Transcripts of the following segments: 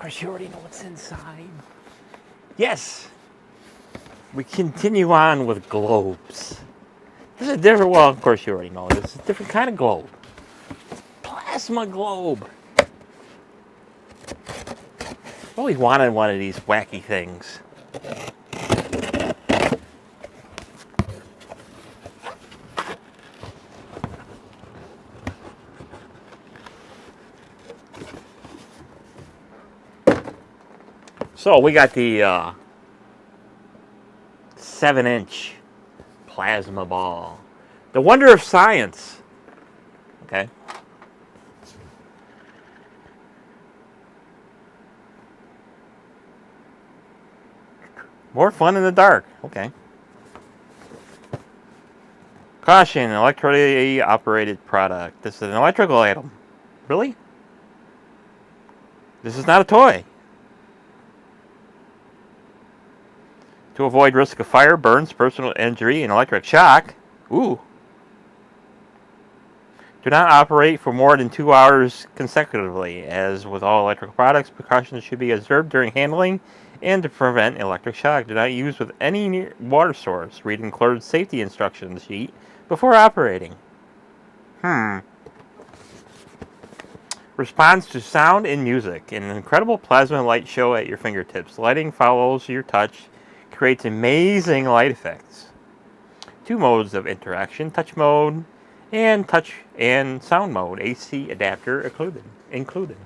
course, you already know what's inside. Yes, we continue on with globes. This is a different, well, of course, you already know this is a different kind of globe. Plasma globe. I always wanted one of these wacky things. So we got the 7-inch plasma ball. The wonder of science. Okay. More fun in the dark. Okay. Caution, electrically operated product. This is an electrical item. Really? This is not a toy. To avoid risk of fire, burns, personal injury, and electric shock. Ooh. Do not operate for more than 2 hours consecutively. As with all electrical products, precautions should be observed during handling and to prevent electric shock. Do not use with any water source. Read included safety instructions sheet before operating. Responds to sound and music. An incredible plasma light show at your fingertips. Lighting follows your touch, creates amazing light effects. 2 modes of interaction, touch mode and touch and sound mode. AC adapter included.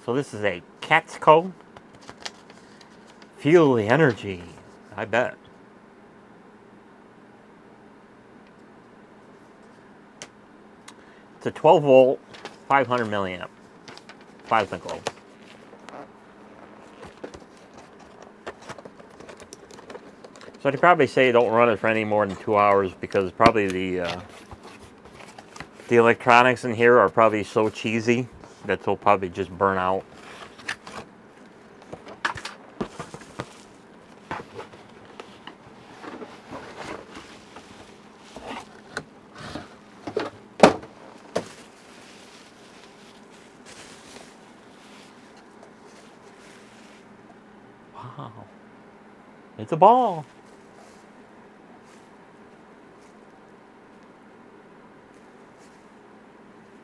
So this is a Katzco. Feel the energy, I bet. It's a 12 volt, 500 milliamp plasma globe. So I'd probably say don't run it for any more than 2 hours because probably the electronics in here are probably so cheesy that they'll probably just burn out. Wow. It's a ball.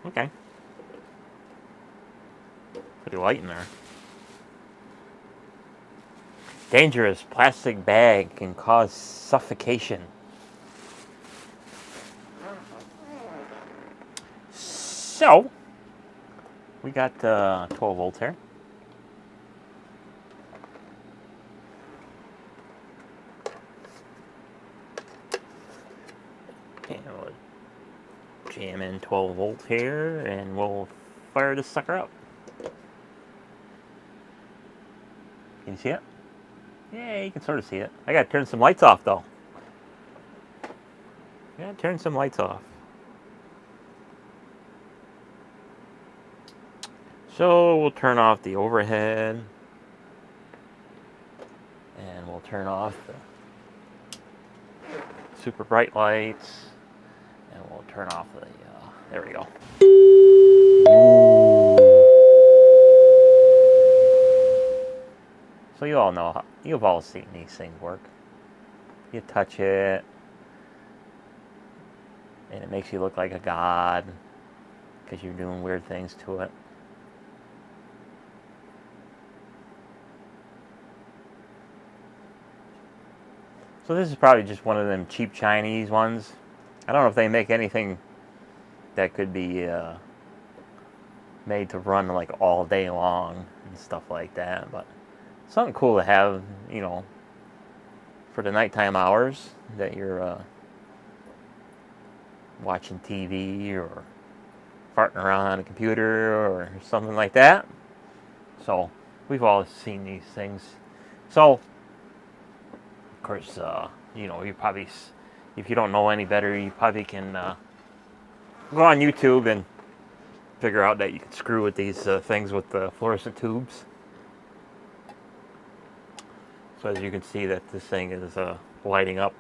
Okay. Pretty light in there. Dangerous plastic bag can cause suffocation. So, we got 12 volts here. And we'll jam in 12 volts here and we'll fire this sucker up. Can you see it? Yeah, you can sort of see it. I gotta turn some lights off though. Yeah, turn some lights off. So we'll turn off the overhead. And we'll turn off the super bright lights. And we'll turn off the, there we go. So you all know, you've all seen these things work. You touch it, and it makes you look like a god because you're doing weird things to it. So this is probably just one of them cheap Chinese ones. I don't know if they make anything that could be made to run like all day long and stuff like that, but something cool to have, you know, for the nighttime hours that you're watching TV or farting around on a computer or something like that. So we've all seen these things. So of course, you know, you probably, if you don't know any better, you probably can go on YouTube and figure out that you can screw with these things with the fluorescent tubes. So as you can see that this thing is lighting up.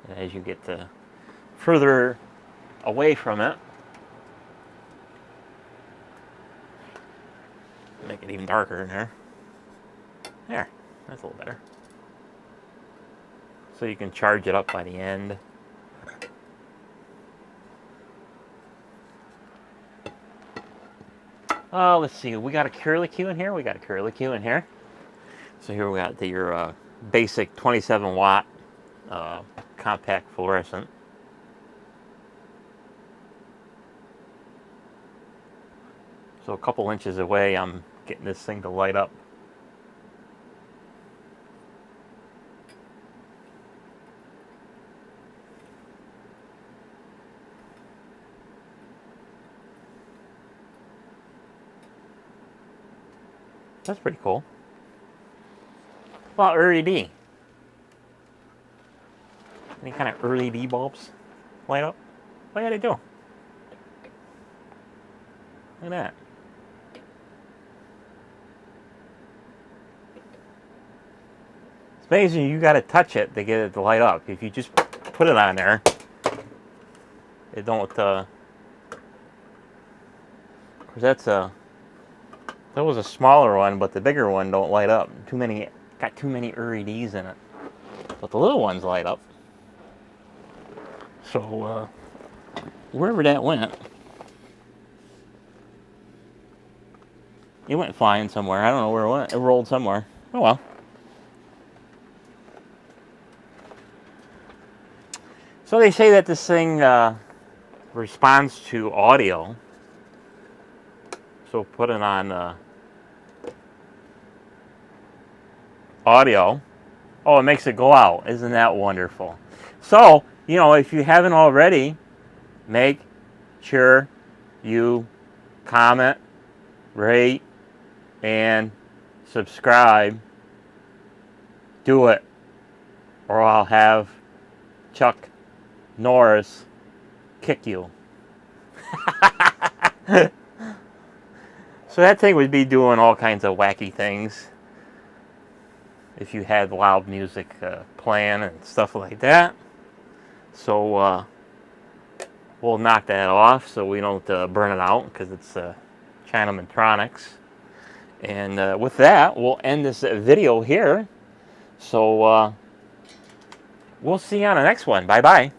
And as you get further away from it, it even darker in there. There, that's a little better. So you can charge it up by the end. Let's see, we got a curlicue in here. We got a curlicue in here. So here we got your basic 27 watt compact fluorescent. So a couple inches away, I'm getting this thing to light up. That's pretty cool. Well, LED. Any kind of LED bulbs light up? Oh yeah, they do. Look at that. It's amazing you got to touch it to get it to light up. If you just put it on there, it don't. Of course, that was a smaller one, but the bigger one don't light up. Got too many LEDs in it. But the little ones light up. So wherever that went, it went flying somewhere. I don't know where it went. It rolled somewhere. Oh well. So they say that this thing responds to audio. So put it on audio. Oh, it makes it go out. Isn't that wonderful? So, you know, if you haven't already, make sure you comment, rate, and subscribe. Do it, or I'll have Chuck Norris kick you. So that thing would be doing all kinds of wacky things if you had loud music playing and stuff like that. So we'll knock that off so we don't burn it out, because it's Chinamantronics. And with that, we'll end this video here. So we'll see you on the next one. Bye-bye.